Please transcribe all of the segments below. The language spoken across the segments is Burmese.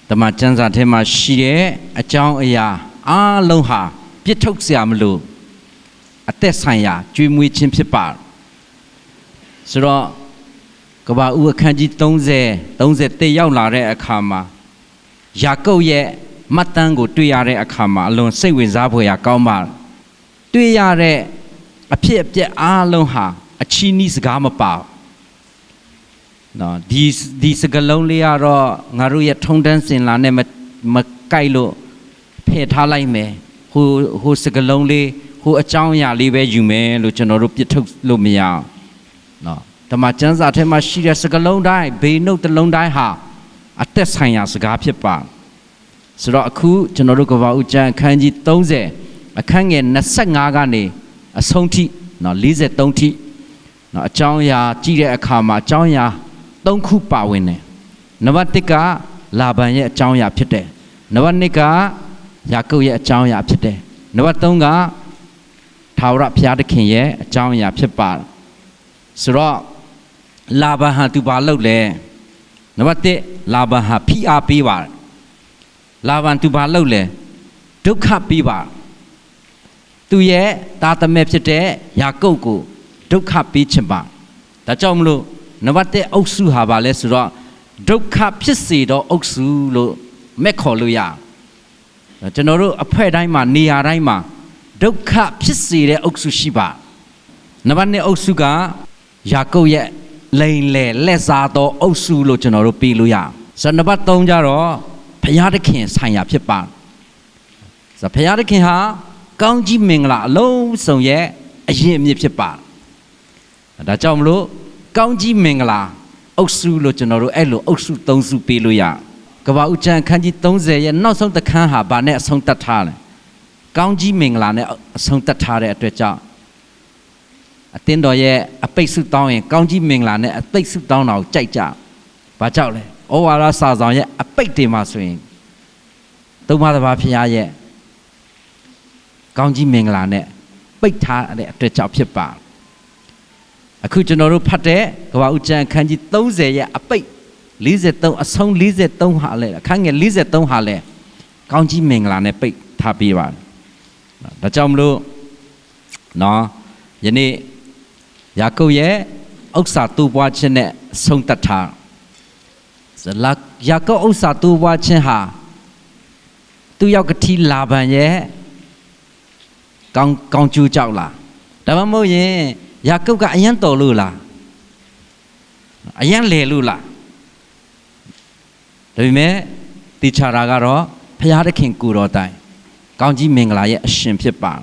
တမန်ကျမ်းစာထဲမှာရှိတဲ့အကြောင်းအရာအားလုံးဟာပြစ်ထုတ်စရာမလိုအသက်ဆိုင်ရာကြွေးမွေးခြင်းဖြစ်ပါဆိုတော့ကဘာဦးအခန်းကြီး30ရောက်လာတဲ့အခါမှာယာကုပ်ရဲ့မှတ်တမ်းကိုတွေ့ရတဲ့အခါမှာအလွန်စိတ်ဝင်စားဖွယ်ရာကောင်းပါတွေ့ရတဲ့အဖြစ်အပျက်အားလုံးဟာအချီးနှီးစကားမပါနော်ဒီစကားလုံးလေးကတော့ငါတို့ရဲ့ထုံတန်းစင်လာနဲ့မကိုက်လို့ဖယ်ထားလိုက်မယ်ဟိုစကားလုံးလေးဟိုအကြောင်းအရာလေးပဲယူမယ်လို့ကျွန်တော်တို့ပြစ်ထုတ်လို့မရအောင်နော်ဓမ္မကျမ်းစာထဲမှာရှိတဲ့စကားလုံးတိုင်းဘေးနှုတ်တစ်လုံးတိုင်းဟာအသက်ဆိုင်ရာစကားဖြစ်ပါဆိုတော့အခုကျွန်တော်တို့ကဘာဦးကျမ်းအခန်းကြီး30အခန်းငယ်25ကနေအဆုံးထိနော်43ထိနော်အကြောင်းအရာကြည့်တဲ့အခါမှာအကြောင်းအရာ3ခုပါဝင်တယ်နံပါတ်1ကလာဗန်ရဲ့အကြောင်းအရာဖြစ်တယ်နံပါတ်2ကယာကုပ်ရဲ့အကြောင်းအရာဖြစ်တယ်နံပါတ်3ကထာဝရဘုရားသခင်ရဲ့အကြောင်းအရာဖြစ်ပါဆိုတော့လာဗန်ဟာသူဘာလုပ်လဲနံပါတ်1လာဗန်ဟာဖိအားပေးပါလာဗန်သူဘာလုပ်လဲဒုက္ခပေးပါသူရဲ့သားသမက်ဖြစ်တဲ့ယာကုပ်ကိုဒုက္ခပေးခြင်းပါဒါကြောင့်မလို့နံပါတ်1အုပ်စုဟာပါလဲဆိုတော့ဒုက္ခဖြစ်စေသောအုပ်စုလို့မဲ့ခေါ်လို့ရကျွန်တော်တို့အဖွဲ့တိုင်းမှာနေရာတိုင်းမှာဒုက္ခဖြစ်စေတဲ့အုပ်စုရှိပါနံပါတ်2အုပ်စုကယာကုပ်ရဲ့လိန်လေလက်စားသောအုပ်စုလို့ကျွန်တော်တို့ပြီးလို့ရဆိုနံပါတ်3ကျတော့ဘုရားသခင်ဆိုင်ရာဖြစ်ပါဆိုဘုရားသခင်ဟာကောင်းကြီးမင်္ဂလာအလုံးစုံရဲ့အရင်အမြစ်ဖြစ်ပါဒါကြောင့်မလို့ကောင်းကြီးမင်္ဂလာအုပ်စုလို့ကျွန်တော်တို့အဲ့လိုအုပ်စု3စုပေးလို့ရကဘာဦးကျမ်းအခန်းကြီး30ရဲ့နောက်ဆုံးတစ်ခန်းဟာဗာနဲ့အဆုံးသတ်ထားတယ်ကောင်းကြီးမင်္ဂလာနဲ့အဆုံးသတ်ထားတဲ့အတွက်ကြောင့်အသင်းတော်ရဲ့အပိတ်ဆုတောင်းရင်ကောင်းကြီးမင်္ဂလာနဲ့အပိတ်ဆုတောင်းတာကိုကြိုက်ကြဘာကြောင့်လဲဩဝါဒစာဆောင်ရဲ့အပိတ်တွေမှာဆိုရင်သုံးပါးတစ်ပါးဖရားရဲ့ကောင်းကြီးမင်္ဂလာနဲ့ပိတ်ထားတဲ့အတွက်ကြောင့်ဖြစ်ပါအခုကျွန်တော်တို့ဖတ်တဲ့ကဘာဦးကျမ်းအခန်းကြီး30ရဲ့အပိတ်43အဆုံး43ဟာလဲအခန်းငယ်43ဟာလဲကောင်းကြီးမင်္ဂလာနဲ့ပိတ်ထားပေးပါတယ်ဒါကြောင့်မလို့နော်ယနေ့ယာကုပ်ရဲ့ဥစ္စာတူပွားခြင်းနဲ့ဆုံးသက်ထားယာကုပ်ဥစ္စာတူပွားခြင်းဟာသူ့ယောက်ကတိလာဗန်ရဲ့ကောင်းကျိုးကြောက်လားဒါမှမဟုတ်ရင်ယာကုပ်ကအယံတော်လို့လားအယံလေလို့လားဒါပေမဲ့တိချာတာကတော့ဘုရားသခင်ကိုတော်တိုင်ကောင်းကြီးမင်္ဂလာရဲ့အရှင်ဖြစ်ပါ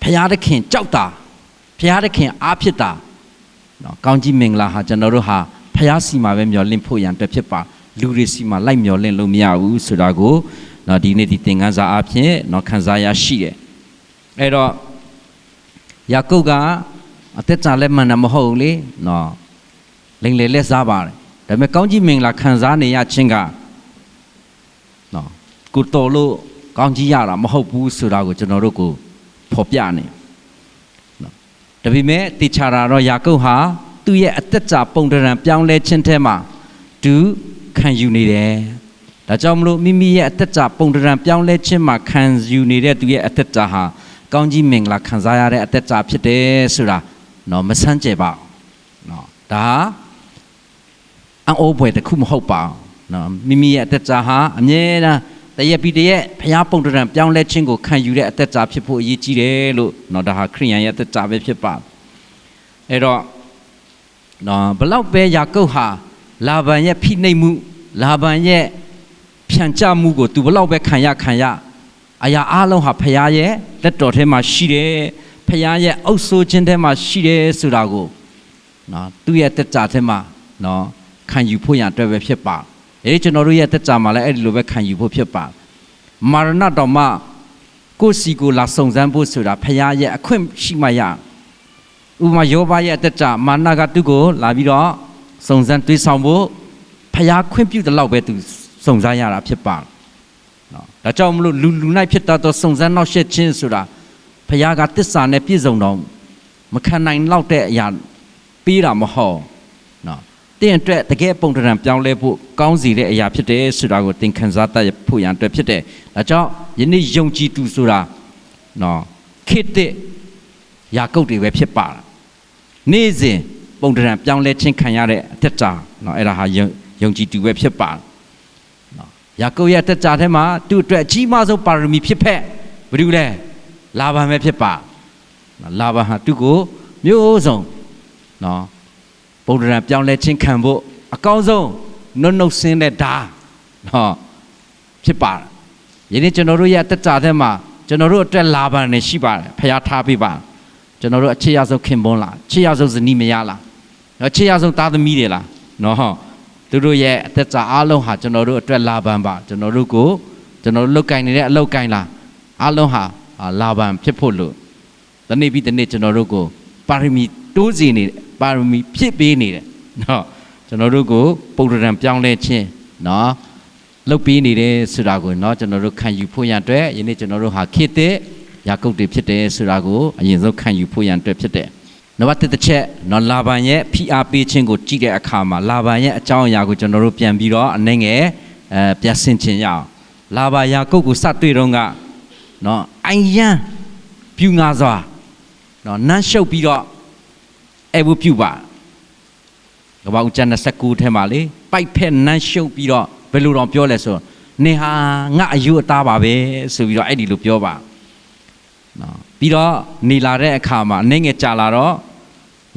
ဘုရားသခင်ကြောက်တာဘုရားသခင်အားဖြစ်တာနော်ကောင်းကြီးမင်္ဂလာဟာကျွန်တော်တို့ဟာဘုရားစီမှာပဲမျှော်လင့်ဖို့ရန်အတွက်ဖြစ်ပါလူတွေစီမှာလိုက်မျှော်လင့်လို့မရဘူးဆိုတာကိုနော်ဒီနေ့ဒီသင်ခန်းစာအဖြစ်နော်ခန်းစားရရှိတယ်အဲ့တော့ယာကုပ်ကအသက်တာလက်မှန်တာမဟုတ်လေနော်လိမ်လေလက်စားပါတယ်ဒါပေမဲ့ကောင်းကြီးမင်္ဂလာခံစားနေရခြင်းကနော်ကိုတော်လို့ကောင်းကြီးရတာမဟုတ်ဘူးဆိုတာကိုကျွန်တော်တို့ကိုဖော်ပြနေနော်ဒါပေမဲ့တေချာတာတော့ယာကုပ်ဟာသူ့ရဲ့အသက်တာပုံတရံပြောင်းလဲခြင်းထဲမှာသူခံယူနေတယ်ဒါကြောင့်မလို့မိမိရဲ့အသက်တာပုံတရံပြောင်းလဲခြင်းမှာခံယူနေတဲ့သူရဲ့အသက်တာဟာကောင်းကြီးမင်္ဂလာခံစားရတဲ့အသက်တာဖြစ်တယ်ဆိုတာနော်မဆန်းကျယ်ပါနော်ဒါအံ့ဩဖွယ်တစ်ခုမဟုတ်ပါနော်မိမိရဲ့အသက်တာဟာအမြဲတမ်းတရက်ပြီးတရက်ဘုရားပုံတရံပြောင်းလဲခြင်းကိုခံယူတဲ့အသက်တာဖြစ်ဖို့အရေးကြီးတယ်လို့နော်ဒါဟာခရိယန်ရဲ့အသက်တာပဲဖြစ်ပါအဲ့တော့နော်ဘလောက်ပဲယာကုပ်ဟာလာဗန်ရဲ့ဖိနှိပ်မှုလာဗန်ရဲ့ဖြန့်ချမှုကိုသူဘလောက်ပဲခံရအရာအလုံးဟာဖခင်ရဲ့လက်တော်ထဲမှာရှိတယ်ဖခင်ရဲ့အုပ်ဆိုးခြင်းထဲမှာရှိတယ်ဆိုတာကိုနော်သူ့ရဲ့တက်တာထဲမှာနော်ခံယူဖို့ရအတွက်ပဲဖြစ်ပါကျွန်တော်တို့ရဲ့တက်တာမှာလည်းအဲ့ဒီလိုပဲခံယူဖို့ဖြစ်ပါမာရဏတော်မှာကိုယ်စီကိုလာစုံစမ်းဖို့ဆိုတာဖခင်ရဲ့အခွင့်ရှိမှရဥပမာယောဘရဲ့တက်တာမာနကသူ့ကိုလာပြီးတော့စုံစမ်းတွေးဆောင်ဖို့ဖခင်ခွင့်ပြုတဲ့လောက်ပဲသူစုံစမ်းရတာဖြစ်ပါနော်ဒါကြောင့်မလို့လူနိုင်ဖြစ်တော့စုံစမ်းနောက်ဆက်ခြင်းဆိုတာဘုရားကတစ္ဆာနဲ့ပြည့်စုံတော့မခံနိုင်လောက်တဲ့အရာပေးတာမဟုတ်နော် တင်းအတွက်တကယ်ပုံတံပြောင်းလဲဖို့ကောင်းစီတဲ့အရာဖြစ်တယ်ဆိုတာကိုသင်ခန်းစားတတ်ဖို့ရန်အတွက်ဖြစ်တယ်ဒါကြောင့်ယနေ့ယုံကြည်သူဆိုတာနော်ခေတ္တယာကုပ်တွေပဲဖြစ်ပါလားနေ့စဉ်ပုံတံပြောင်းလဲခြင်းခံရတဲ့အသက်တာနော်အဲ့ဒါဟာယုံကြည်သူပဲဖြစ်ပါနော်ယာကုပ်ရဲ့အသက်တာထဲမှာသူ့အတွက်အကြီးမားဆုံးပါရမီဖြစ်ဖက်ဘယ်သူလဲလာဗန်ပဲဖြစ်ပါနော်လာဗန်ဟာသူ့ကိုမျိုးစုံနော်ပုံတံပြောင်းလဲခြင်းခံဖို့အကောင်းဆုံးနှုတ်ဆင်းတဲ့ဓာနော်ဖြစ်ပါယနေ့ကျွန်တော်တို့ရဲ့အသက်တာထဲမှာကျွန်တော်တို့အတွက်လာဗန်နဲ့ရှိပါတယ်ဖျားထားပေးပါကျွန်တော်တို့အခြေရဆုံးခင်ပွန်းလားအခြေရဆုံးဇနီးမယားလားအခြေရဆုံးသားသမီးတွေလားနော်သူတို့ရဲ့အသက်တာအားလုံးဟာကျွန်တော်တို့အတွက်လာဗန်ပါကျွန်တော်တို့ကိုကျွန်တော်တို့လုတ်ကင်နေတဲ့အလုတ်ကင်လားအားလုံးဟာလာဗန်ဖြစ်ဖို့လို့တနေ့ပြီးတနေ့ကျွန်တော်တို့ကိုပါရမီတိုးစီနေပါရမီဖြစ်ပေးနေတယ်နော်ကျွန်တော်တို့ကိုပုံတံပြောင်းလဲခြင်းနော်လုတ်ပေးနေတယ်ဆိုတာကိုနော်ကျွန်တော်တို့ခံယူဖို့ရန်အတွက်ယနေ့ကျွန်တော်တို့ဟာခေတ္တယာကုပ်တွေဖြစ်တယ်ဆိုတာကိုအရင်ဆုံးခံယူဖို့ရန်အတွက်ဖြစ်တယ်နံပါတ်1တစ်ချက်နော်လာဗန်ရဲ့ဖိအားပေးခြင်းကိုကြည့်တဲ့အခါမှာလာဗန်ရဲ့အကြောင်းအရာကိုကျွန်တော်တို့ပြန်ပြီးတော့အနေငယ်ပြန်ဆင်ခြင်ရအောင်လာဗန်ယာကုပ်ကိုစတွေ့တော့ကနော်အိုင်ယံပြူငါစွာနော်နန်းရှုပ်ပြီးတော့အဲ့ဘူးပြုပါကဘာဦးကျန်29ထဲမှာလေပိုက်ဖက်နန်းရှုပ်ပြီးတော့ဘယ်လိုတော့ပြောလဲဆိုနေဟာငါအယူအသားပါပဲဆိုပြီးတော့အဲ့ဒီလိုပြောပါနော်ပြီးတော့နေလာတဲ့အခါမှာအနေငယ်ကြာလာတော့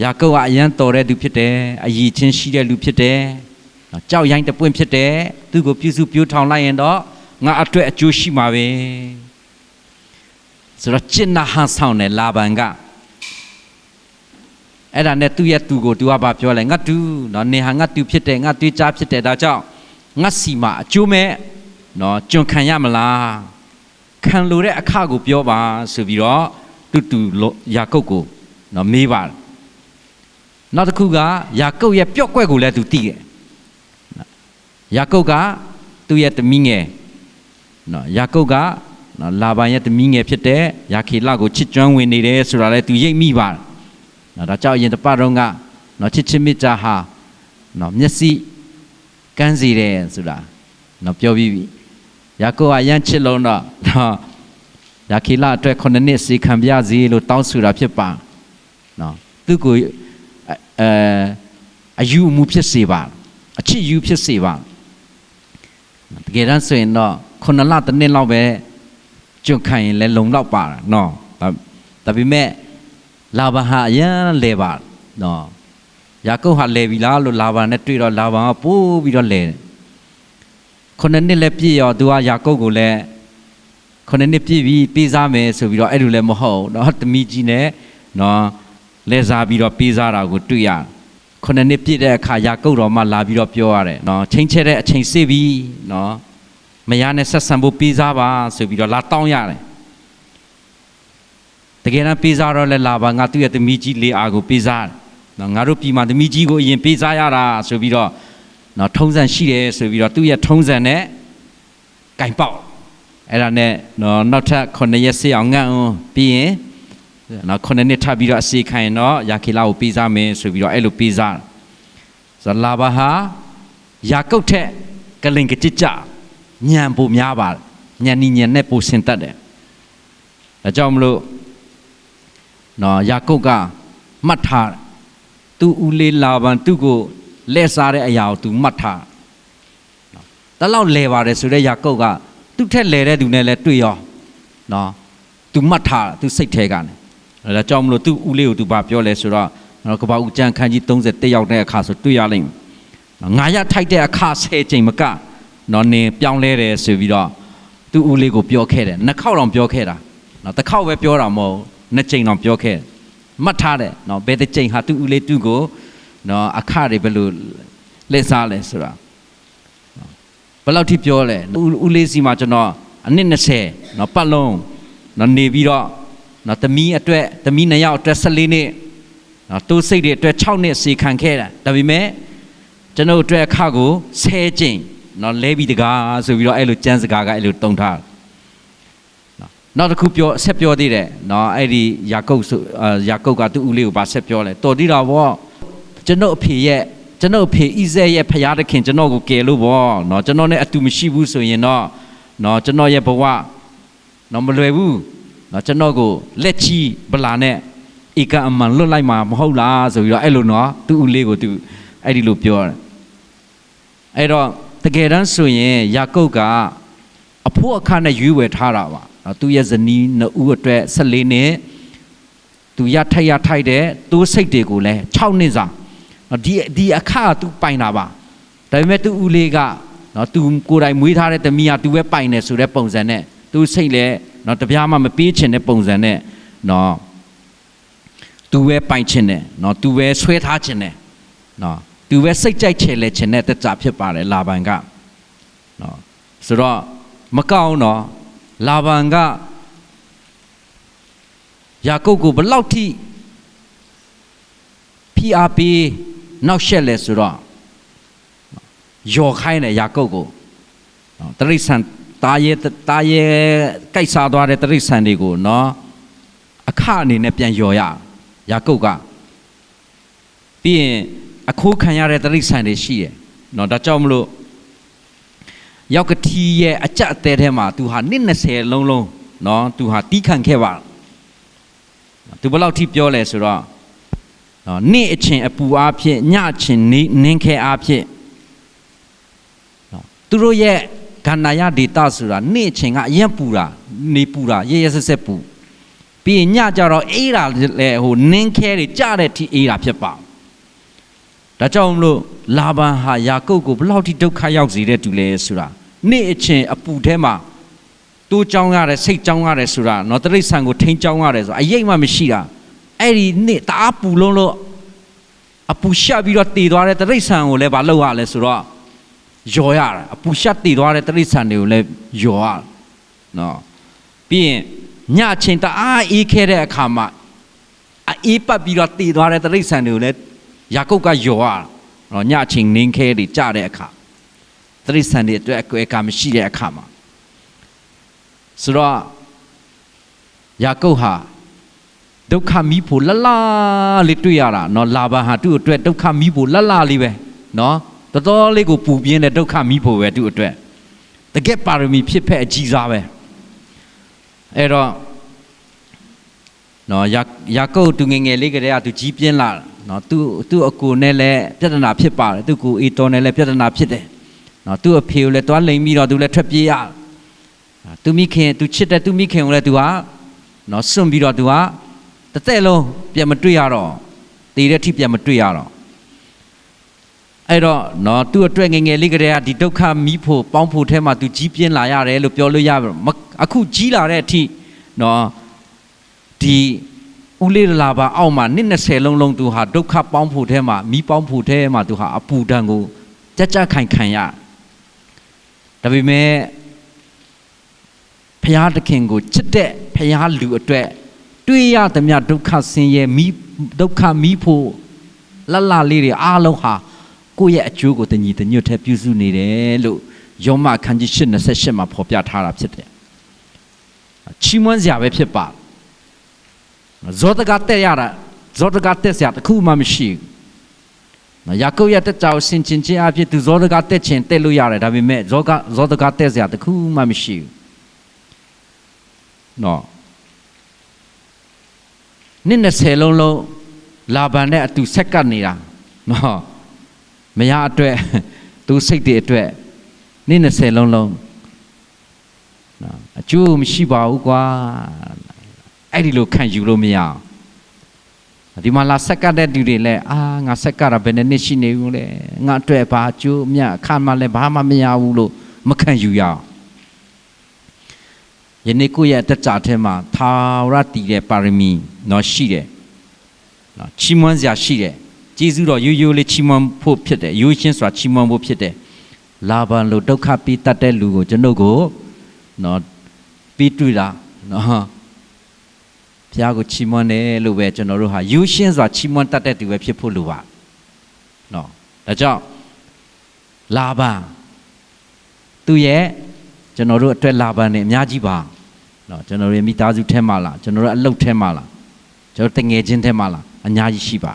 ယာကုပ်ကအရန်တော်တဲ့သူဖြစ်တယ်အယီချင်းရှိတဲ့လူဖြစ်တယ်နော်ကြောက်ရိုင်းတပွင့်ဖြစ်တယ်သူ့ကိုပြုစုပြိုးထောင်လိုက်ရင်တော့ငါအတွက်အကျိုးရှိမှာပဲဆိုတော့ကျင့်နာဟန်ဆောင်တယ်လာဗန်ကအဲ့ဒါနဲ့သူ့ရဲ့သူကိုသူကပြောလိုက်ငါတူနော်နေဟာငါတူဖြစ်တယ်ငါတူးကြားဖြစ်တယ်ဒါကြောင့်ငါစီမှာအကျိုးမဲ့နော်ကျွန်ခံရမလားခံလို့တဲ့အခကိုပြောပါဆိုပြီးတော့တူယာကုပ်ကိုနော်မေးပါနောက်တစ်ခုကယာကုပ်ရဲ့ပျော့ကွက်ကိုလည်းသူသိတယ်ယာကုပ်ကသူ့ရဲ့သမီးငယ်နော်ယာကုပ်ကနော်လာဗန်ရဲ့သမီးငယ်ဖြစ်တဲ့ယာခေလကိုချစ်ကျွမ်းဝင်နေတယ်ဆိုတာလည်းသူရိပ်မိပါနော်ဒါကြောင့်အရင်တစ်ပတ်တော့ကနော်ချစ်ချင်းမြတ်တာဟာနော်မျက်စိကန်းစီတယ်ဆိုတာနော်ပြောပြီးပြီယာကုပ်ကရမ်းချစ်လုံးတော့နော်ယာခေလအတွက်9နှစ်စီခံပြစီလို့တောင်းဆိုတာဖြစ်ပါနော်သူကိုအယူအမှုဖြစ်စေပါအချစ်ယူဖြစ်စေပါတကယ်တမ်းဆိုရင်တော့9လတစ်နှစ်လောက်ပဲကျွတ်ခံရင်လည်းလုံလောက်ပါနော်ဒါပေမဲ့လာဗန်ဟာအရန်လဲပါနော်ယာကုပ်ဟာလဲပြီလားလို့လာဗန်နဲ့တွေ့တော့လာဗန်ကပိုးပြီးတော့လဲ9နှစ်လည်းပြည့်ရောသူကယာကုပ်ကိုလည်း9နှစ်ပြည့်ပြီးပေးစားမယ်ဆိုပြီးတော့အဲ့လိုလည်းမဟုတ်တော့တမီကြီးနဲ့နော်လဲစားပြီးတော့ပေးစားတာကိုတွေ့ရ9နှစ်ပြည့်တဲ့အခါယာကုပ်တော်မှလာပြီးတော့ပြောရတယ်နော်ချိန်ချဲတဲ့အချိန်စေပြီနော်မယားနဲ့ဆက်ဆံဖို့ပေးစားပါဆိုပြီးတော့လာတောင်းရတယ်တကယ်တမ်းပေးစားတော့လဲလာပါငါသူ့ရဲ့သမီးကြီးလေးအားကိုပေးစားနော်ငါတို့ပြည်မှာသမီးကြီးကိုအရင်ပေးစားရတာဆိုပြီးတော့နော်ထုံးစံရှိတယ်ဆိုပြီးတော့သူ့ရဲ့ထုံးစံနဲ့ကင်ပေါက်အဲ့ဒါနဲ့နော်နောက်ထပ်9ရက်စေအောင်ငတ်အောင်ပြီးရင်နော်9နှစ်ထပ်ပြီးတော့အစီခိုင်တော့ယာခေလကိုပေးစားမယ်ဆိုပြီးတော့အဲ့လိုပေးစားဆိုလာဘာဟာယာကုပ်ထက်ကလင်ကကြကြညံပိုများပါညံနီညံနဲ့ပိုစင်တတ်တယ်ဒါကြောင့်မလို့နော်ယာကုပ်ကမှတ်ထားသူ့ဦးလေးလာဗန်သူ့ကိုလဲစားတဲ့အရာကိုသူမှတ်ထားနော်တလောက်လဲပါတယ်ဆိုတဲ့ယာကုပ်ကသူ့ထက်လဲတဲ့သူနဲ့လည်းတွေ့ရောနော်သူမှတ်ထားသူစိတ်ထဲကနေဒါကြောင့်မလို့သူ့ဦးလေးကိုသူပြောလဲဆိုတော့နော်ကပ္ပဦးကျမ်းခန်းကြီး31ရောက်တဲ့အခါဆိုတွေ့ရလိမ့်မယ်ငါရထိုက်တဲ့အခါ10ချိန်မကနော်နင်ပြောင်းလဲတယ်ဆိုပြီးတော့သူ့ဦးလေးကိုပြောခဲ့တယ်နှစ်ခေါက်တောင်ပြောခဲ့တာနော်တစ်ခေါက်ပဲပြောတာမဟုတ်နှစ်ချိန်တောင်ပြောခဲ့မှတ်ထားတယ်နော်ဘယ်တစ်ချိန်ဟာသူ့ဦးလေးသူ့ကိုနော်အခတွေဘယ်လိုလက်စားလဲဆိုတာဘယ်လောက်ထိပြောလဲဦးလေးစီမှာကျွန်တော်အနည်း20နော်ပတ်လုံးနော်နေပြီးတော့နော်သမီးအတွက်သမီး2ယောက်အတွက်14နှစ်နော်တိုးစိတ်တွေအတွက်6နှစ်စီခံခဲ့တာဒါပေမဲ့ကျွန်တော်အတွက်အခကို10ချိန်နော်လဲပြီးတကားဆိုပြီးတော့အဲ့လိုကျန်းစကားကအဲ့လိုတုံထားနောက်တစ်ခုဆက်ပြောသေးတယ်နော်အဲ့ဒီယာကုပ်ကသူ့ဦးလေးကိုဗာဆက်ပြောလဲတော်တိတာဗောကျွန်တော်အဖေရဲ့ ကျွန်တော်ဖေဣဇဲရဲ့ဖျားသခင်ကျွန်တော်ကိုကယ်လို့ပေါ့နော်ကျွန်တော်နဲ့အတူမရှိဘူးဆိုရင်တော့နော်ကျွန်တော်ရဲ့ဘဝနော်မလွယ်ဘူးနော်ကျွန်တော်ကိုလက်ချီဗလာနဲ့ဧကအမှန်လွတ်လိုက်မှာမဟုတ်လားဆိုပြီးတော့အဲ့လိုနော်သူ့ဦးလေးကိုသူအဲ့ဒီလိုပြောတယ်အဲ့တော့တကယ်တမ်းဆိုရင်ယာကုပ်ကအဖို့အခနဲ့ရွေးဝယ်ထားတာပါနော်သူ့ရဲ့ဇနီးနှစ်ဦးအတွက်14နှစ်သူရထိုက်တဲ့သူ့စိတ်တွေကိုလည်း6နှစ်စာဒီအခါသူပိုင်တာပါဒါပေမဲ့သူ့ဦးလေးကနော်သူကိုယ်တိုင်မွေးထားတဲ့သမီးကသူပဲပိုင်တယ်ဆိုတဲ့ပုံစံနဲ့သူစိတ်လည်းနော်တပြားမှမပေးချင်တဲ့ပုံစံနဲ့နော်သူပဲပိုင်ချင်တယ်နော်သူပဲဆွဲထားချင်တယ်နော်သူပဲစိတ်ကြိုက်ချယ်လဲချင်တဲ့တကြဖြစ်ပါတယ်လာဗန်ကနော်ဆိုတော့မကောင်းတော့လာဗန်ကယာကုပ်ကိုဘလောက်ထိဖိအားပေးနောက်ရှက်လဲဆိုတော့ယော်ခိုင်းတယ်ယာကုပ်ကိုတရိษံတာရဲ့ကိုက်စားသွားတဲ့တရိษံတွေကိုနော်အခအနေနဲ့ပြန်ယော်ရယာကုပ်ကပြီးရင်အခိုးခံရတဲ့တရိษံတွေရှိတယ်နော်ဒါကြောင့်မလို့ယောက်ကတိရဲ့အကြက်အသေးထဲမှာသူဟာနှစ်20လုံးနော်သူဟာတီးခံခဲ့ပါသူဘယ်လောက်ထိပြောလဲဆိုတော့နော်နေ့အချင်းအပူအားဖြင့်ညအချင်းနင်းခဲအားဖြင့်နော်သူတို့ရဲ့ခန္ဓာရဒေတာဆိုတာနေ့အချင်းကအရင်ပူတာနေပူတာရဲရဲဆက်ဆက်ပူပြီးရင်ညကြတော့အေးတာလေဟိုနင်းခဲတွေကြတဲ့အထိအေးတာဖြစ်ပါဒါကြောင့်မလို့လာဗန်ဟာယာကုပ်ကိုဘယ်လောက်ထိဒုက္ခရောက်စေတဲ့သူလဲဆိုတာနေ့အချင်းအပူထဲမှာတိုးကြောင်းရတယ်စိတ်ကြောင်းရတယ်ဆိုတာနော်တရိษံကိုထိန်းကြောင်းရတယ်ဆိုအရေးမှမရှိတာအဲ့ဒီနေ့တအားပူလုံးလို့အပူရှက်ပြီးတော့တည်သွားတဲ့တရိษံကိုလည်းမလုပ်ရလဲဆိုတော့ယော်ရတာအပူရှက်တည်သွားတဲ့တရိษံတွေကိုလည်းယော်ရနော်ပြီးရင်ညချင်းတအားအေးခဲတဲ့အခါမှာအေးပတ်ပြီးတော့တည်သွားတဲ့တရိษံတွေကိုလည်းယာကုပ်ကယော်ရနော်ညချင်းနင်းခဲတွေကြတဲ့အခါတရိษံတွေအတွက်အကွဲကမရှိတဲ့အခါမှာဆိုတော့ယာကုပ်ဟာဒုက္ခမီးဖို့လလလေးတွေ့ရတာနော်လာဗန်ဟာသူ့အတွက်ဒုက္ခမီးဖို့လလလေးပဲနော်တော်တော်လေးကိုပူပြင်းတဲ့ဒုက္ခမီးဖို့ပဲသူ့အတွက်တကယ်ပါရမီဖြစ်ဖက်အကြီးစားပဲအဲ့တော့နော်ယာကုပ်သူငယ်ငယ်လေးကတည်းကသူကြီးပြင်းလာနော်သူ့အကိုနဲ့လည်းပြဿနာဖြစ်ပါတယ်သူ့ကိုအေတော်နဲ့လည်းပြဿနာဖြစ်တယ်နော်သူ့အဖေကိုလည်းတွားလိမ်ပြီးတော့သူလည်းထွက်ပြေးရသူမိခင်သူချစ်တဲ့သူမိခင်ကိုလည်းသူဟာနော်စွန့်ပြီးတော့သူဟာတစ်သက်လုံးပြန်မတွေ့ရတော့တည်တဲ့အထိပြန်မတွေ့ရတော့အဲ့တော့နော်သူ့အတွက်ငယ်ငယ်လေးကတည်းကဒီဒုက္ခမီးဖို့ပေါင်းဖို့ထဲမှာသူကြီးပြင်းလာရတယ်လို့ပြောလို့ရပါအခုကြီးလာတဲ့အထိနော်ဒီဦးလေးလာပါအောက်မှာနှစ်20လုံးသူဟာဒုက္ခပေါင်းဖို့ထဲမှာမီးပေါင်းဖို့ထဲမှာသူဟာအပူဒဏ်ကိုကြခိုင်ခံရဒါပေမဲ့ဖျားသခင်ကိုချစ်တဲ့ဖျားလူအတွက်တွေ့ရသမျှဒုက္ခဆင်းရဲဒုက္ခမီးဖို့လလလေးတွေအားလုံးဟာကိုယ့်ရဲ့အကျိုးကိုတညီတညွတ်ထဲပြုစုနေတယ်လို့ယောမအခန်းကြီး8:28မှာဖော်ပြထားတာဖြစ်တယ်ချီးမွမ်းစရာပဲဖြစ်ပါဇောတကတက်ရတာဇောတကတက်စရာတခုမှမရှိဘူးယာကုပ်ရဲ့တက်ကြောင်ဆင်ခြင်ခြင်းအဖြစ်သူဇောတကတက်ခြင်းတက်လို့ရတယ်ဒါပေမဲ့ဇောတကတက်စရာတခုမှမရှိဘူးနော်နှစ်20လုံးလာဗန်နဲ့အတူဆက်ကပ်နေတာနော်မရအတွက်သူစိတ်တွေအတွက်နှစ်20လုံးနော်အကျိုးမရှိပါဘူးကွာအဲ့ဒီလိုခံယူလို့မရဒီမှာလာဆက်ကပ်တဲ့သူတွေလည်းငါဆက်ကပ်တာဘယ်နှစ်ရှိနေဘူးလဲငါအတွက်ဘာအကျိုးမြတ်အခါမှလည်းဘာမှမရဘူးလို့မခံယူရအောင်ယနေ့ကိုယ့်ရဲ့အသက်တာထဲမှာသာဝရတည်တဲ့ပါရမီနော်ရှိတယ်နော်ချီးမွမ်းစရာရှိတယ်ကျေးဇူးတော်ရိုးရိုးလေးချီးမွမ်းဖို့ဖြစ်တယ်ရိုးရှင်းစွာချီးမွမ်းဖို့ဖြစ်တယ်လာဗန်လိုဒုက္ခပေးတတ်တဲ့လူကိုကျွန်ုပ်ကိုနော်ပြီးတွေ့တာနော်ဘုရားကိုချီးမွမ်းတယ်လို့ပဲကျွန်တော်တို့ဟာရိုးရှင်းစွာချီးမွမ်းတတ်တဲ့သူပဲဖြစ်ဖို့လိုပါနော်ဒါကြောင့်လာဗန်သူရဲ့ကျွန်တော်တို့အတွက်လာဗန်နဲ့အများကြီးပါနော်ကျွန်တော်တို့မိသားစုထဲမှာလားကျွန်တော်တို့အလုပ်ထဲမှာလားကျွန်တော်တငယ်ချင်းထဲမှာလားအများကြီးရှိပါ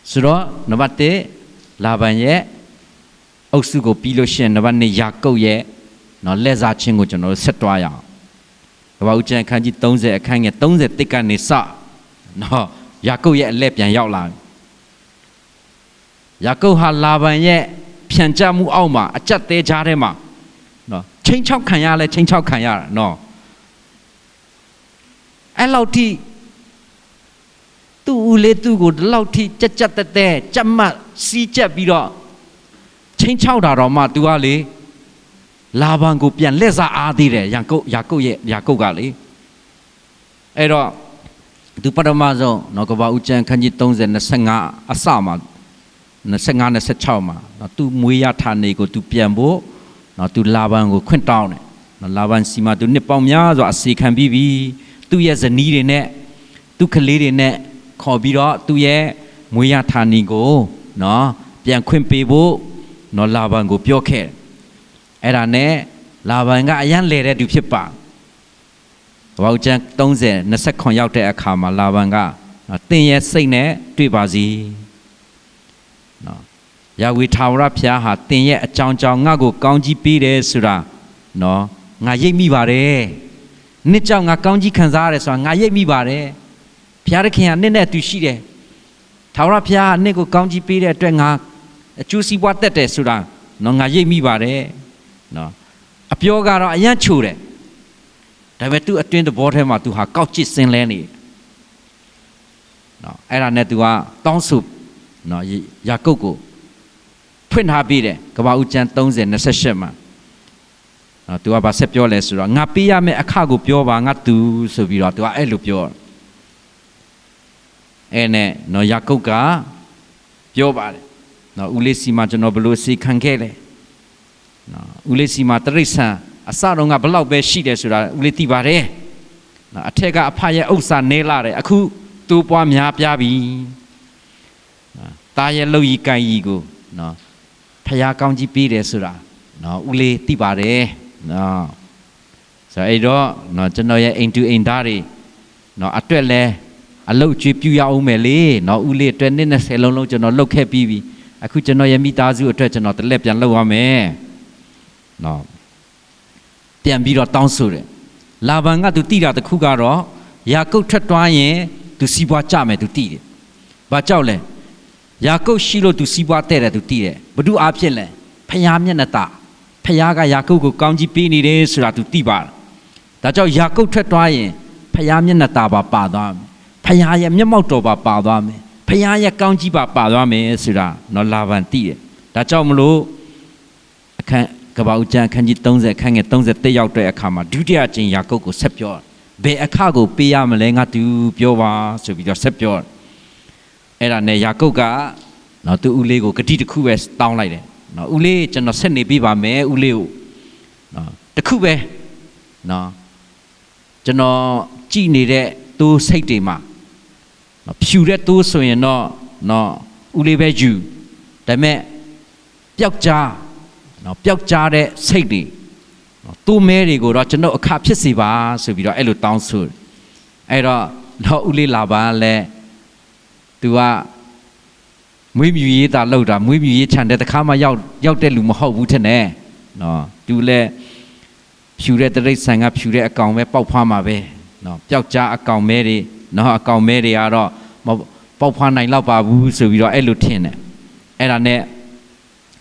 ဆိုတော့နံပါတ်1လာဗန်ရဲ့အုပ်စုကိုပြီးလို့ရှိရင်နံပါတ်2ယာကုပ်ရဲ့နော်လက်စားချင်းကိုကျွန်တော်တို့ဆက်တွားရအောင်ကပ္ပဦးကျမ်းအခန်းကြီး30အခန်းငယ်31ကနေစနော်ယာကုပ်ရဲ့အလက်ပြန်ရောက်လာယာကုပ်ဟာလာဗန်ရဲ့ဖြန့်ကျမှုအောက်မှာအကြက်သေးကြားထဲမှာနော်ချင်းချောက်ခံရလဲချင်းချောက်ခံရတာနော်အဲ့လောက်ထိသူ့ဦးလေးသူ့ကိုဒီလောက်ထိကြက်ကြက်တဲတဲကြက်မှတ်စီးကြက်ပြီးတော့ချင်းချောက်တာတော့မှ तू ကလေလာဗန်ကိုပြန်လက်စားအားသေးတယ်ယာကုပ်ကလေအဲ့တော့သူပထမဆုံးနော်ကပ္ပဦးကျမ်းခန်းကြီး30 25အစမှာ25 26မှာနော် तू မွေးရထားနေကို तू ပြန်ဖို့နော် तू လာဗန်ကိုခွင့်တောင်းတယ်နော်လာဗန်စီမှာ तू နှစ်ပေါင်းများစွာအစီခံပြီးပြီသူ့ရဲ့ဇနီးတွေနဲ့သူ့ကလေးတွေနဲ့ခေါ်ပြီးတော့သူ့ရဲ့မွေးရထားနေကိုနော်ပြန်ခွင့်ပေးဖို့နော်လာဗန်ကိုပြောခဲ့အဲ့ဒါနဲ့လာဗန်ကအရန်လေတဲ့သူဖြစ်ပါကပ္ပဦးကျမ်း30 29ရောက်တဲ့အခါမှာလာဗန်ကတင်းရဲ့စိတ်နဲ့တွေ့ပါစီနော်ယာဝေထာဝရဘုရားဟာတင်းရဲ့အကြောင်းကြောင့်ငါ့ကိုကောင်းကြီးပေးတယ်ဆိုတာနော်ငါရိပ်မိပါတယ်နှစ်ကြောင့်ငါကောင်းကြီးခံစားရတယ်ဆိုတာငါရိပ်မိပါတယ်ဘုရားသခင်ကနှစ်နဲ့တူရှိတယ်ထာဝရဘုရားကနှစ်ကိုကောင်းကြီးပေးတဲ့အတွက်ငါအကျိုးစီးပွားတက်တယ်ဆိုတာနော်ငါရိပ်မိပါတယ်နော်အပြောကတော့အယံ့ချိုတယ်ဒါပေမဲ့သူအတွင်းသဘောထဲမှာသူဟာကောက်ကျစ်စင်လဲနေနော်အဲ့ဒါနဲ့သူကတောင်းဆိုနော်ယာကုပ်ကိုဖွင့်ထားပြီးတယ်ကပ္ပဦးကျမ်း30 28မှာနော်သူကဗာဆက်ပြောလဲဆိုတော့ငါပေးရမယ့်အခကိုပြောပါငါသူဆိုပြီးတော့သူကအဲ့လိုပြောအဲ့နဲ့နော်ယာကုပ်ကပြောပါတယ်နော်ဦးလေးစီမှာကျွန်တော်ဘလို့စီခံခဲ့လဲနော်ဦးလေးစီမှာတရိษံအစတော့ကဘလောက်ပဲရှိတယ်ဆိုတာဦးလေးသိပါတယ်နော်အထက်ကအဖရဲ့ဥစ္စာနေလာတယ်အခုသူ့ပွားများပြားပြီနော်တာရဲ့လှုပ်ရီကိုင်ရီကိုနော်ဖျားကောင်းကြီးပေးတယ်ဆိုတာနော်ဦးလေးသိပါတယ်နော်ဆိုအဲ့တော့နော်ကျွန်တော်ရဲ့အိမ်တူအိမ်သားတွေနော်အတွက်လဲအလုတ်ကျွေးပြူရအောင်မယ်လေနော်ဦးလေးအတွက်နှစ်20လုံးကျွန်တော်လှုပ်ခဲ့ပြီးပြီအခုကျွန်တော်ရဲ့မိသားစုအတွက်ကျွန်တော်တလက်ပြန်လှုပ်ရမယ်နော်ပြန်ပြီးတော့တောင်းဆိုတယ်လာဗန်ကသူတိတာတစ်ခုကတော့ယာကုပ်ထွက်သွားရင်သူစီးပွားကြမယ်သူတိတယ်ဘာကြောက်လဲယာကုပ်ရှိလို့သူစီးပွားတဲ့တယ်သူတိတယ်ဘု து အားဖြင့်လဲဖျားမျက်နှာတာဖျားကယာကုပ်ကိုကောင်းကြီးပေးနေတယ်ဆိုတာသူသိပါတယ်ဒါကြောင့်ယာကုပ်ထွက်သွားရင်ဖျားမျက်နှာတာပါသွားမယ်ဖျားရဲ့မျက်မှောက်တော်ပါသွားမယ်ဖျားရဲ့ကောင်းကြီးပါသွားမယ်ဆိုတာနော်လာဗန်သိတယ်ဒါကြောင့်မလို့အခန်းကပ္ပဦးကျမ်းအခန်းကြီး30အခန်းငယ်31ရောက်တဲ့အခါမှာဒုတိယအကြိမ်ယာကုပ်ကိုဆက်ပြောဘယ်အခကိုပေးရမလဲငါသူပြောပါဆိုပြီးတော့ဆက်ပြောအဲ့ဒါနဲ့ယာကုပ်ကနော်သူဦးလေးကိုဂတိတစ်ခုပဲတောင်းလိုက်တယ်နော်ဦးလေးကျွန်တော်ဆက်နေပြပါမယ်ဦးလေးကိုနော်တစ်ခုပဲနော်ကျွန်တော်ကြည်နေတဲ့သူစိတ်တွေမှာနော်ဖြူတဲ့သူဆိုရင်တော့နော်ဦးလေးပဲယူဒါပေမဲ့ပျောက်ကြားနော်ပျောက်ကြားတဲ့စိတ်တွေနော်သူ့မဲတွေကိုတော့ကျွန်တော်အခဖြစ်စေပါဆိုပြီးတော့အဲ့လိုတောင်းဆိုအဲ့တော့တော့ဦးလေးလာပါလဲသူကမွေးမြူရေးတာလောက်တာမွေးမြူရေးခြံတဲ့တခါမှရောက်တဲ့လူမဟုတ်ဘူးထင်တယ်နော်သူလည်းဖြူတဲ့တရိษံကဖြူတဲ့အကောင်ပဲပေါက်ဖွားမှာပဲနော်ပျောက်ကြားအကောင်မဲတွေနော်အကောင်မဲတွေကတော့ပေါက်ဖွားနိုင်တော့ပါဘူးဆိုပြီးတော့အဲ့လိုထင်တယ်အဲ့ဒါနဲ့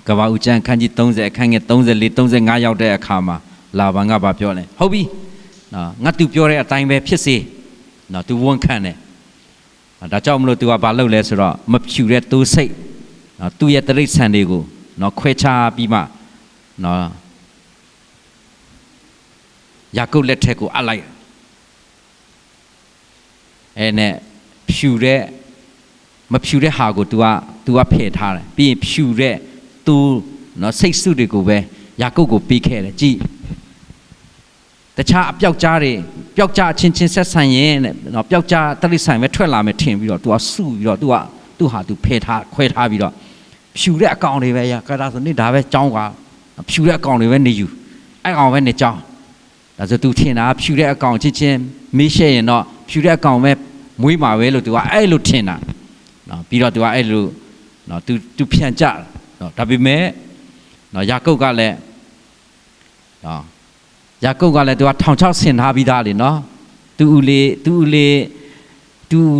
ကပ္ပဦးကျမ်းအခန်းကြီး30အခန်းငယ်34 35ရောက်တဲ့အခါမှာလာဗန်ကပြောလဲဟုတ်ပြီနော်ငါသူပြောတဲ့အတိုင်းပဲဖြစ်စေနော်သူဝန်ခံတယ်ဒါကြောင့်မလို့သူကဘာလုပ်လဲဆိုတော့မဖြူတဲ့သူစိတ်နော်သူ့ရဲ့တရိษံတွေကိုနော်ခွဲခြားပြီးမှနော်ယာကုပ်လက်ထက်ကိုအပ်လိုက်အဲ့နဲ့ဖြူတဲ့မဖြူတဲ့ဟာကို तू ကဖယ်ထားတယ်ပြီးရင်ဖြူတဲ့သူနော်စိတ်စုတွေကိုပဲယာကုပ်ကိုပေးခဲ့တယ်ကြည်တခြားအပြောက်ကြားတွေပျောက်ကြားချင်းဆက်ဆံရင်တဲ့နော်ပျောက်ကြားတရိษံပဲထွက်လာမယ်ထင်ပြီးတော့ तू ကစုပြီးတော့ तू ဟာ तू ဖယ်ထားခွဲထားပြီးတော့ဖြူတဲ့အကောင်တွေပဲရကဒါဆိုနေဒါပဲကြောင်းကဖြူတဲ့အကောင်တွေပဲနေယူအဲ့ကောင်ပဲနေကြောင်းဒါဆို तू ထင်တာဖြူတဲ့အကောင်ချင်းမေးရှဲရင်တော့ဖြူတဲ့အကောင်ပဲမွေးမှာပဲလို့ तू ကအဲ့လိုထင်တာ နော်ပြီးတော့သူကအဲ့လိုနော်သူဖြန့်ကြနော်ဒါပေမဲ့နော်ယာကုပ်ကလည်းနော်ယာကုပ်ကလည်းသူကထောင်ချောက်ဆင်ထားပြီးသားလေနော်သူ့ဦး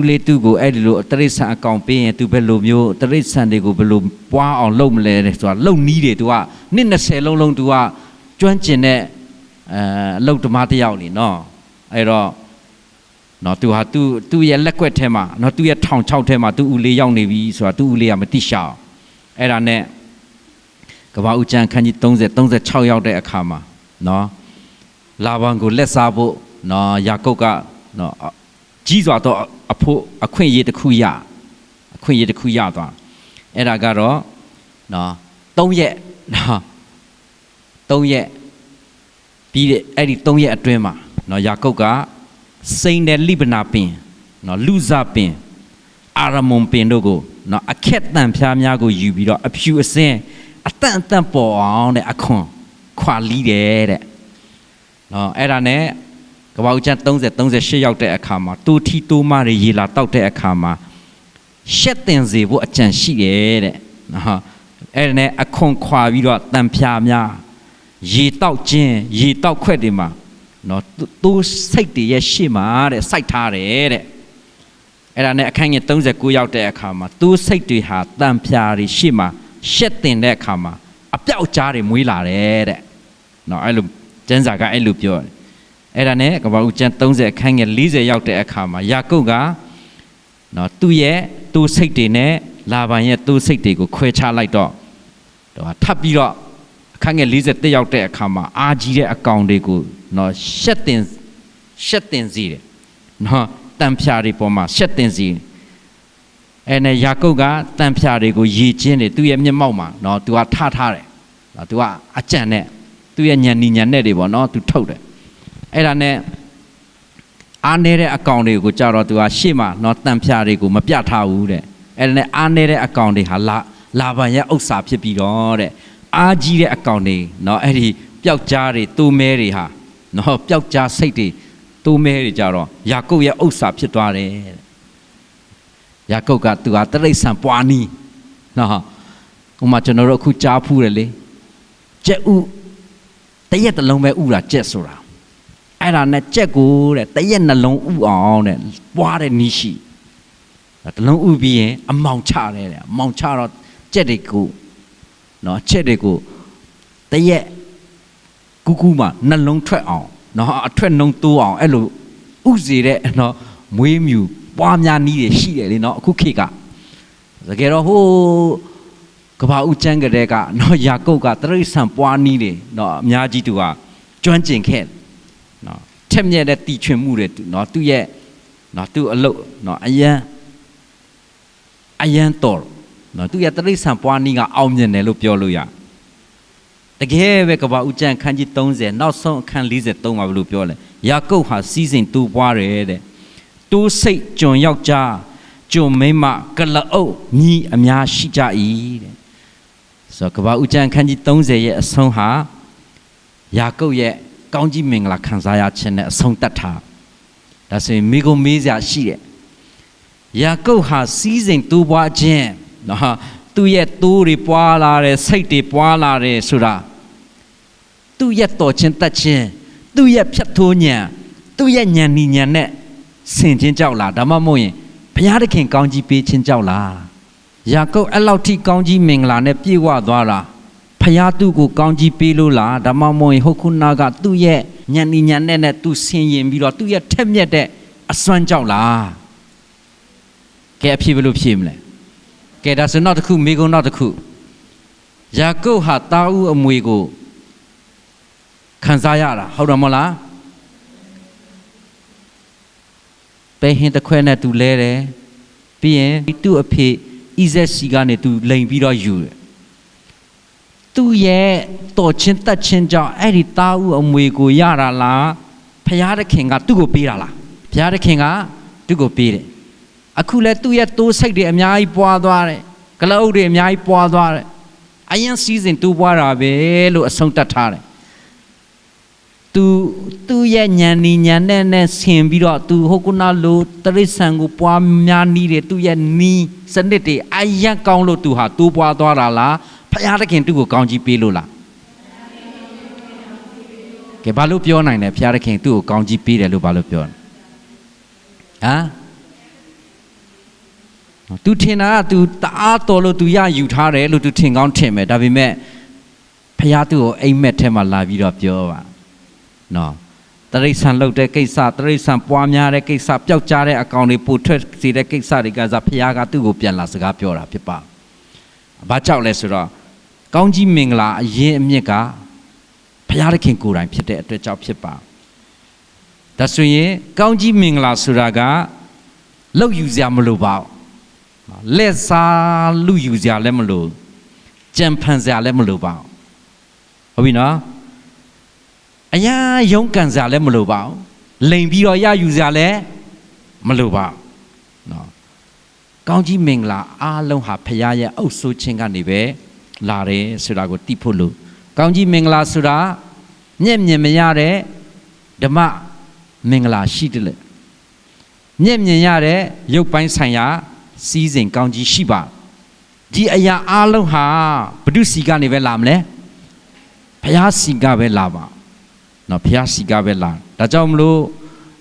လေးသူ့ကိုအဲ့ဒီလိုတရိษံအကောင်ပေးရင်သူဘယ်လိုမျိုးတရိษံတွေကိုဘယ်လိုပွားအောင်လုပ်မလဲဆိုတာလုံနီးတယ်သူကနှစ်20လုံးသူကကျွမ်းကျင်တဲ့အလုပ်ဓမ္မတစ်ယောက်လေနော်အဲ့တော့နော်သူဟာသူ့ရဲ့လက်ကွက်ထဲမှာနော်သူ့ရဲ့ထောင်ချောက်ထဲမှာသူ့ဦးလေးရောက်နေပြီဆိုတာသူ့ဦးလေးကမသိရှာအဲ့ဒါနဲ့ကပ္ပဦးကျမ်းခန်းကြီး36ရောက်တဲ့အခါမှာနော်လာဗန်ကိုလက်စားဖို့နော်ယာကုပ်ကနော်ကြီးစွာတော့အခွင့်အရေးတစ်ခုရသွားအဲ့ဒါကတော့နော်3ရက်နော်3ရက်ပြီးတဲ့အဲ့ဒီ3ရက်အတွင်းမှာနော်ယာကုပ်ကစိန်တဲ့လိဗနာပင်နော်လူဇပင်အာရမုန်ပင်တို့ကိုနော်အခက်တန်ဖျားများကိုယူပြီးတော့အဖြူအစင်းအတန်ပေါ်အောင်တဲ့အခွန်ခွာလီးတယ်တဲ့နော်အဲ့ဒါနဲ့ကပ္ပဦးကျမ်း38ရောက်တဲ့အခါမှာတိုးထီတိုးမတွေရေလာတောက်တဲ့အခါမှာရှက်တင်စေဖို့အကြံရှိတယ်တဲ့နော်အဲ့ဒါနဲ့အခွန်ခွာပြီးတော့တန်ဖျားများရေတောက်ခြင်းရေတောက်ခွက်တွေမှာနော်တိုးစိတ်တွေရဲ့ရှေ့မှာတဲ့စိုက်ထားတယ်တဲ့အဲ့ဒါနဲ့အခန်းငယ်39ရောက်တဲ့အခါမှာတိုးစိတ်တွေဟာတန်ဖျားတွေရှေ့မှာရှက်တင်တဲ့အခါမှာအပြောက်ကြားတွေမွေးလာတယ်တဲ့နော်အဲ့လိုကျမ်းစာကအဲ့လိုပြောတယ်အဲ့ဒါနဲ့ကပ္ပဦးကျမ်း30အခန်းငယ်40ရောက်တဲ့အခါမှာယာကုပ်ကနော်သူ့ရဲ့တိုးစိတ်တွေနဲ့လာဗန်ရဲ့တိုးစိတ်တွေကိုခွဲခြားလိုက်တော့ထပ်ပြီးတော့အခန်းငယ်41ရောက်တဲ့အခါမှာအာကြီးတဲ့အကောင်တွေကိုနော်ရှက်တင်စီတယ်နော်တန်ဖြာတွေပေါ်မှာရှက်တင်စီအဲ့နဲ့ယာကုပ်ကတန်ဖြာတွေကိုရေချင်းတွေသူ့ရဲ့မျက်မှောက်မှာနော်သူကထားတယ်နော်သူကအကြံနဲ့သူ့ရဲ့ညံနဲ့တွေပေါ့နော်သူထုတ်တယ်အဲ့ဒါနဲ့အားနေတဲ့အကောင်တွေကိုကြတော့သူကရှေ့မှာနော်တန်ဖြာတွေကိုမပြထားဘူးတဲ့အဲ့ဒါနဲ့အားနေတဲ့အကောင်တွေဟာလာဗန်ရဲ့ဥစ္စာဖြစ်ပြီးတော့တဲ့အားကြီးတဲ့အကောင်တွေနော်အဲ့ဒီပျောက်ကြားတွေတိုးမဲတွေဟာနော်ပျောက်ကြားစိတ်တွေတိုးမဲတွေကြတော့ယာကုပ်ရဲ့ဥစ္စာဖြစ်သွားတယ်တဲ့ယာကုပ်ကသူဟာတရိษံပွားနီးနော်ဟိုမှာကျွန်တော်တို့အခုကြားဖူးတယ်လေကြက်ဥတရက်တစ်လုံးပဲဥတာကြက်ဆိုတာအဲ့ဒါနဲ့ကြက်ကိုတဲ့တရက်နှလုံးဥအောင်တဲ့ပွားတဲ့နီးရှိတစ်လုံးဥပြီးရင်အမောင်ချတယ်တဲ့အမောင်ချတော့ကြက်တွေကိုနော်ချက်တွေကိုတရက်ကူးမှနှလုံးထွက်အောင်နော်အထွက်နှုံတိုးအောင်အဲ့လိုဥစီတဲ့နော်မွေးမြူပွားများနီးတွေရှိတယ်လေနော်အခုခေတ်ကတကယ်တော့ဟိုကပ္ပဦးကျမ်းကလေးကနော်ယာကုပ်ကတရိษံပွားနီးတွေနော်အများကြီးသူကကျွမ်းကျင်ခဲ့နော်ထက်မြက်တဲ့တီထွင်မှုတွေနော်သူ့ရဲ့နော်သူ့အလုပ်နော်အယံတော်နော်သူရဲ့တရိษံပွားနီးကအောင်မြင်တယ်လို့ပြောလို့ရတကယ်ပဲကပ္ပဦးကျမ်းခန်းကြီး30နောက်ဆုံးအခန်း43မှာဘယ်လိုပြောလဲယာကုပ်ဟာစီးစိမ်တူပွားတယ်တဲ့တိုးစိတ်ကျွန်ယောက်ျားကျွန်မိန်းမကလအုပ်ညီအများရှိကြ၏တဲ့ဆိုတော့ကပ္ပဦးကျမ်းခန်းကြီး30ရဲ့အဆုံးဟာယာကုပ်ရဲ့ကောင်းကြီးမင်္ဂလာခံစားရခြင်းနဲ့အဆုံးသတ်တာဒါဆိုရင်မိဂုံမေးစရာရှိတယ်ယာကုပ်ဟာစီးစိမ်တူပွားခြင်းနော်သူ့ရဲ့တိုးတွေပွားလာတယ်စိတ်တွေပွားလာတယ်ဆိုတာသူ့ရဲ့တော်ချင်းတတ်ခြင်းသူ့ရဲ့ဖြတ်ထိုးဉာဏ်သူ့ရဲ့ဉာဏ်နဲ့ဆင်ခြင်းကြောက်လားဒါမှမဟုတ်ရင်ဘုရားသခင်ကောင်းကြီးပေးခြင်းကြောက်လားယာကုပ်အဲ့လောက်ထိကောင်းကြီးမင်္ဂလာနဲ့ပြည့်ဝသွားတာဘုရားသူ့ကိုကောင်းကြီးပေးလို့လားဒါမှမဟုတ်ရင်ဟုတ်ခုနာကသူ့ရဲ့ဉာဏ်နဲ့သူဆင်ရင်ပြီးတော့သူ့ရဲ့ထက်မြက်တဲ့အစွမ်းကြောက်လားကဲအဖြစ်ဘယ်လိုဖြစ်မလဲကဲဒါဆိုနောက်တစ်ခုမိကုံနောက်တစ်ခုယာကုပ်ဟာတာဦးအမွေကိုခံစားရတာဟုတ်တယ်မဟုတ်လားပဲဟင်းတစ်ခွဲနဲ့သူလဲတယ်ပြီးရင်သူ့အဖေဣဇက်စီကနေသူလိန်ပြီးတော့ယူတယ်သူ့ရဲ့တော်ချင်းတတ်ချင်းကြောင့်အဲ့ဒီတာဦးအမွေကိုရတာလားဖယားသခင်ကသူ့ကိုပေးတာလားဖယားသခင်ကသူ့ကိုပေးတယ်အခုလဲသူ့ရဲ့တိုးစိတ်တွေအများကြီးပွားသွားတယ်ကလအုပ်တွေအများကြီးပွားသွားတယ်အရင်စီးစဉ်တူပွားတာပဲလို့အဆုံးတတ်ထားတယ် သူရဲ့ဉာဏ်နီဉာဏ်နဲ့ဆင်ပြီးတော့သူဟိုကုနာလို့တရိษံကိုပွားများနီးတယ်သူရဲ့နီးစနစ်တွေအယံကောင်းလို့သူဟာတိုးပွားသွားတာလားဖယားသခင်သူ့ကိုကောင်းကြီးပေးလို့လားကဲဘာလို့ပြောနိုင်လဲဖယားသခင်သူ့ကိုကောင်းကြီးပေးတယ်လို့ဘာလို့ပြောဟမ်သူထင်တာကသူတအားတော်လို့သူရယူထားတယ်လို့သူထင်ကောင်းထင်မယ်ဒါပေမဲ့ဖယားသူ့ကိုအိမ်မက်ထဲမှာလာပြီးတော့ပြောပါနော်တရိษံလှုပ်တဲ့ကိစ္စတရိษံပွားများတဲ့ကိစ္စပျောက်ကြားတဲ့အကောင်တွေပို့ထွက်စေတဲ့ကိစ္စတွေကစားဖယားကသူ့ကိုပြန်လာစကားပြောတာဖြစ်ပါဘာကြောက်လဲဆိုတော့ကောင်းကြီးမင်္ဂလာအရင်အမြစ်ကဖယားသခင်ကိုယ်တိုင်ဖြစ်တဲ့အတွက်ကြောင့်ဖြစ်ပါဒါဆိုရင်ကောင်းကြီးမင်္ဂလာဆိုတာကလှုပ်ယူစရာမလိုပါဘူးလက်စားလူယူစရာလည်းမလိုကြံဖန်စရာလည်းမလိုပါဘူးဟုတ်ပြီနော်အရာရုံးကန်စရာလည်းမလိုပါဘူးလိန်ပြီးတော့ရယူစရာလည်းမလိုပါဘူးနော်ကောင်းကြီးမင်္ဂလာအားလုံးဟာဖခင်ရဲ့အုပ်စိုးခြင်းကနေပဲလာတယ်ဆိုတာကိုသိဖို့လို့ကောင်းကြီးမင်္ဂလာဆိုတာမျက်မြင်မရတဲ့ဓမ္မမင်္ဂလာရှိတယ်လေမျက်မြင်ရတဲ့ရုပ်ပိုင်းဆိုင်ရာစီးစိမ်ကောင်းကြီးရှိပါဒီအရာအားလုံးဟာဘုဒ္ဓစီကနေပဲလာမလဲဖခင်စီကပဲလာပါနော်ဖျားစီကပဲလာဒါကြောင့်မလို့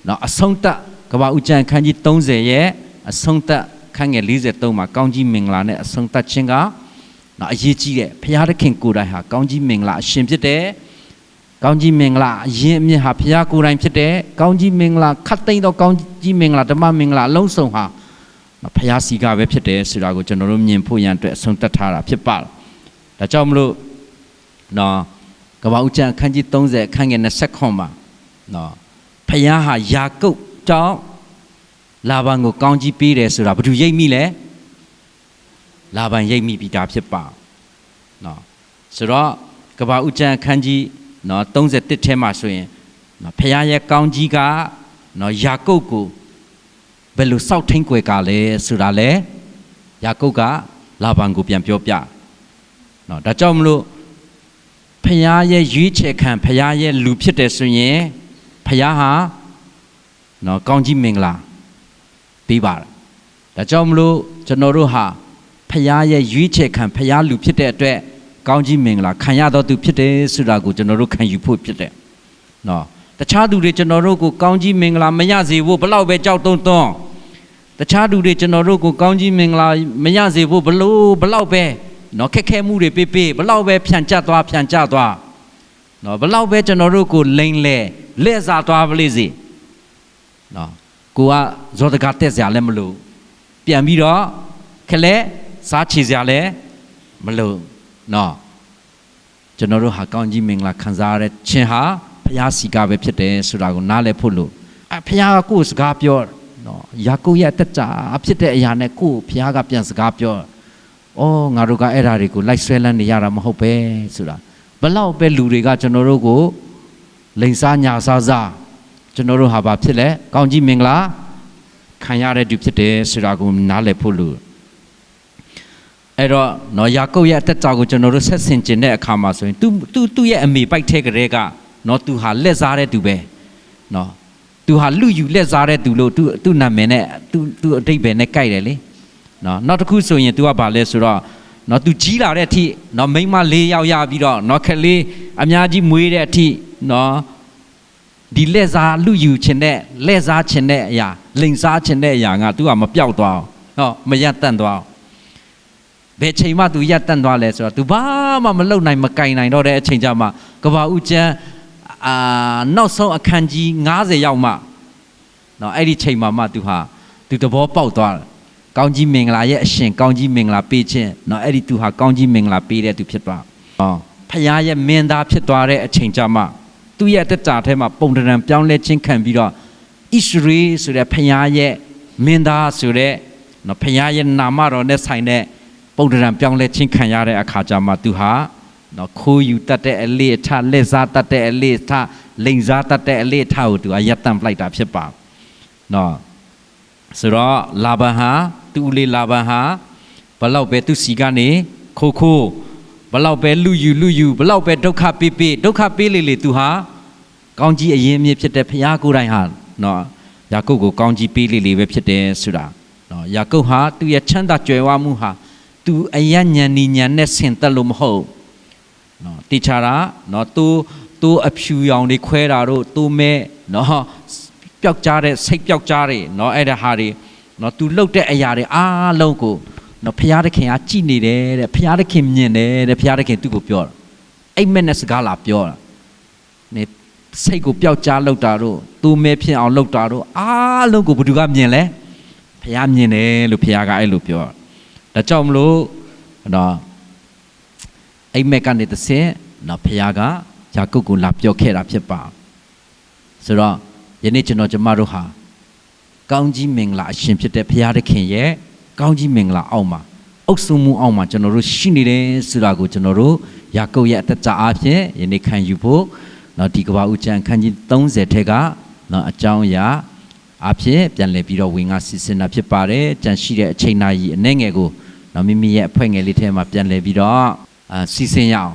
နော်အဆုံးသတ်ကမ္ဘာဥကျမ်းခန်းကြီး30ရဲ့အဆုံးသတ်ခန်းငယ်43မှာကောင်းကြီးမင်္ဂလာနဲ့အဆုံးသတ်ခြင်းကနော်အရေးကြီးတယ်ဖျားသခင်ကိုယ်တိုင်ဟာကောင်းကြီးမင်္ဂလာအရှင်ဖြစ်တယ်ကောင်းကြီးမင်္ဂလာအရင်အမြစ်ဟာဖျားကိုယ်တိုင်ဖြစ်တယ်ကောင်းကြီးမင်္ဂလာခတ်သိမ်းသောကောင်းကြီးမင်္ဂလာဓမ္မမင်္ဂလာအလုံးစုံဟာနော်ဖျားစီကပဲဖြစ်တယ်ဆိုတာကိုကျွန်တော်တို့မြင်ဖို့ရန်အတွက်အဆုံးသတ်ထားတာဖြစ်ပါဒါကြောင့်မလို့နော်ကမ္ဘာဦးကျမ်းအခန်းကြီး30အခန်းငယ်20မှာနော်ဖယားဟာယာကုပ်ကြောင့်လာဗန်ကိုကောင်းကြီးပေးတယ်ဆိုတာဘယ်သူရိပ်မိလဲလာဗန်ရိပ်မိပြီးသားဖြစ်ပါနော်ဆိုတော့ကမ္ဘာဦးကျမ်းအခန်းကြီးနော်31ထဲမှာဆိုရင်နော်ဖယားရဲ့ကောင်းကြီးကနော်ယာကုပ်ကိုဘယ်လိုစောက်ထိန်ကွယ်ကလဲဆိုတာလဲယာကုပ်ကလာဗန်ကိုပြန်ပြောပြနော်ဒါကြောင့်မလို့ဖယားရဲ့ရွေးချယ်ခံဖယားရဲ့လူဖြစ်တယ်ဆိုရင်ဖယားဟာနော်ကောင်းကြီးမင်္ဂလာပေးပါတယ်ဒါကြောင့်မလို့ကျွန်တော်တို့ဟာဖယားရဲ့ရွေးချယ်ခံဖယားလူဖြစ်တဲ့အတွက်ကောင်းကြီးမင်္ဂလာခံရတော်သူဖြစ်တယ်ဆိုတာကိုကျွန်တော်တို့ခံယူဖို့ဖြစ်တယ်နော်တခြားသူတွေကျွန်တော်တို့ကိုကောင်းကြီးမင်္ဂလာမရစေဖို့ဘလောက်ပဲကြောက်တုံးတွန်းတခြားသူတွေကျွန်တော်တို့ကိုကောင်းကြီးမင်္ဂလာမရစေဖို့ဘလောက်ပဲနော်ခက်ခဲမှုတွေပေးဘလောက်ပဲဖြန့်ကျသွားနော်ဘလောက်ပဲကျွန်တော်တို့ကိုလိန်လဲလက်စားသွားပါလိမ့်စေနော်ကိုကဇောတကတက်စရာလည်းမလိုပြန်ပြီးတော့ခလဲစားချေစရာလည်းမလိုနော်ကျွန်တော်တို့ဟာကောင်းကြီးမင်္ဂလာခံစားရတဲ့ခြင်းဟာဖျားစီကပဲဖြစ်တယ်ဆိုတာကိုနားလည်ဖို့လို့ဖျားကကိုယ်စကားပြောနော်ယာကုပ်ရဲ့တက်ကြဖြစ်တဲ့အရာနဲ့ကိုယ်ဖျားကပြန်စကားပြောအော်ငါတို့ကအဲ့ဓာတွေကိုလိုက်ဆွဲလန်းနေရတာမဟုတ်ပဲဆိုတာဘလောက်ပဲလူတွေကကျွန်တော်တို့ကိုလိန်စားညာစားကျွန်တော်တို့ဟာဘာဖြစ်လဲကောင်းကြီးမင်္ဂလာခံရတဲ့သူဖြစ်တယ်ဆိုတာကိုနားလည်ဖို့လို့အဲ့တော့နော်ယာကုပ်ရဲ့အသက်တာကိုကျွန်တော်တို့ဆက်ဆင်ကျင်တဲ့အခါမှာဆိုရင်သူ့ရဲ့အမေပိုက်ထဲကလေးကနော်သူဟာလက်စားတဲ့သူပဲနော်သူဟာလူယူလက်စားတဲ့သူလို့သူ့နာမည်နဲ့သူ့အတိတ်ပဲနဲ့ကြိုက်တယ်လေနော်နောက်တစ်ခုဆိုရင် तू ကဘာလဲဆိုတော့နော် तू ကြီးလာတဲ့အထိနော်မိန်းမ4ယောက်ရပြီးတော့နော်ခလေးအများကြီးမွေးတဲ့အထိနော်ဒီလက်စားလူယူခြင်းနဲ့လက်စားခြင်းတဲ့အရာလိန်စားခြင်းတဲ့အရာက तू ကမပြောက်သွားအောင်မရတန့်သွားအောင်ဘယ်ချိန်မှ तू ရတန့်သွားလဲဆိုတော့ तू ဘာမှမလုပ်နိုင်မကင်နိုင်တော့တဲ့အချိန်ကြမှာကဘာဦးကျမ်းနောက်ဆုံးအခန်းကြီး90ရောက်မှနော်အဲ့ဒီချိန်မှာမှ तू သဘောပေါက်သွားတယ်ကောင်းကြီးမင်္ဂလာရဲ့အရှင်ကောင်းကြီးမင်္ဂလာပေးခြင်းနော်အဲ့ဒီသူဟာကောင်းကြီးမင်္ဂလာပေးတဲ့သူဖြစ်သွားဖခင်ရဲ့မင်းသားဖြစ်သွားတဲ့အချိန်ကြမှာသူ့ရဲ့တက်တာထဲမှာပုံတံပြောင်းလဲခြင်းခံပြီးတော့ဣသရေဆိုတဲ့ဖခင်ရဲ့မင်းသားဆိုတဲ့နော်ဖခင်ရဲ့နာမတော်နဲ့ဆိုင်တဲ့ပုံတံပြောင်းလဲခြင်းခံရတဲ့အခါကြမှာသူဟာနော်ခိုးယူတတ်တဲ့အလေးအထလက်စားတတ်တဲ့အလေးအထလိန်စားတတ်တဲ့အလေးအထကိုသူကရပ်တန့်ပလိုက်တာဖြစ်ပါနော်ဆိုတော့လာဗန်ဟာသူ့လေးလာဗန်ဟာဘလောက်ပဲသူစီကနေခိုးဘလောက်ပဲလူယူဘလောက်ပဲဒုက္ခပေးလေသူဟာ ကောင်းကြီးအရင်မြစ်ဖြစ်တဲ့ဖခင်ကိုယ်တိုင်ဟာနော်ယာကုပ်ကိုကောင်းကြီးပေးလေပဲဖြစ်တယ်ဆိုတာနော်ယာကုပ်ဟာသူ့ရဲ့ချမ်းသာကြွယ်ဝမှုဟာသူအယံဉာဏ်ဉာဏ်နဲ့ဆင်သက်လို့မဟုတ်နော်တိချာတာနော်သူအဖြူရောင်တွေခွဲတာတို့သူမဲနော်ပျောက်ကြားတဲ့စိတ်ပျောက်ကြားတွေနော်အဲ့ဒါဟာတွေနော်သူလှုပ်တဲ့အရာတွေအားလုံးကိုနော်ဖခင်သခင်ကကြည်နေတယ်တဲ့ဖခင်သခင်မြင်တယ်တဲ့ဖခင်သခင်သူ့ကိုပြောတာအိမ်မက်နဲ့စကားလာပြောတာနေစိတ်ကိုပျောက်ကြားလှုပ်တာတို့သူမဲဖြစ်အောင်လှုပ်တာတို့အားလုံးကိုဘယ်သူကမြင်လဲဖခင်မြင်တယ်လို့ဖခင်ကအဲ့လိုပြောတာဒါကြောင့်မလို့နော်အိမ်မက်ကနေတစ်ဆင့်နော်ဖခင်ကယာကုပ်ကိုလာပြောခဲ့တာဖြစ်ပါဆိုတော့ယနေ့ကျွန်တော်တို့ဟာကောင်းကြီးမင်္ဂလာအရှင်ဖြစ်တဲ့ဘုရားသခင်ရဲ့ကောင်းကြီးမင်္ဂလာအောက်မှာအုပ်စိုးမှုအောက်မှာကျွန်တော်တို့ရှိနေတယ်ဆိုတာကိုကျွန်တော်တို့ယာကုပ်ရဲ့အသက်တာအဖြစ်ယနေ့ခံယူဖို့နော်ဒီကဘာဦးကျမ်းခန်းကြီး30ထဲကနော်အကြောင်းအရာအဖြစ်ပြန်လည်ပြီးတော့ဝင်ငါစီစဉ်တာဖြစ်ပါတယ်ကြံရှိတဲ့အချိန်နာရီအနည်းငယ်ကိုနော်မိမိရဲ့အဖွဲ့ငယ်လေးထဲမှာပြန်လည်ပြီးတော့စီစဉ်ရအောင်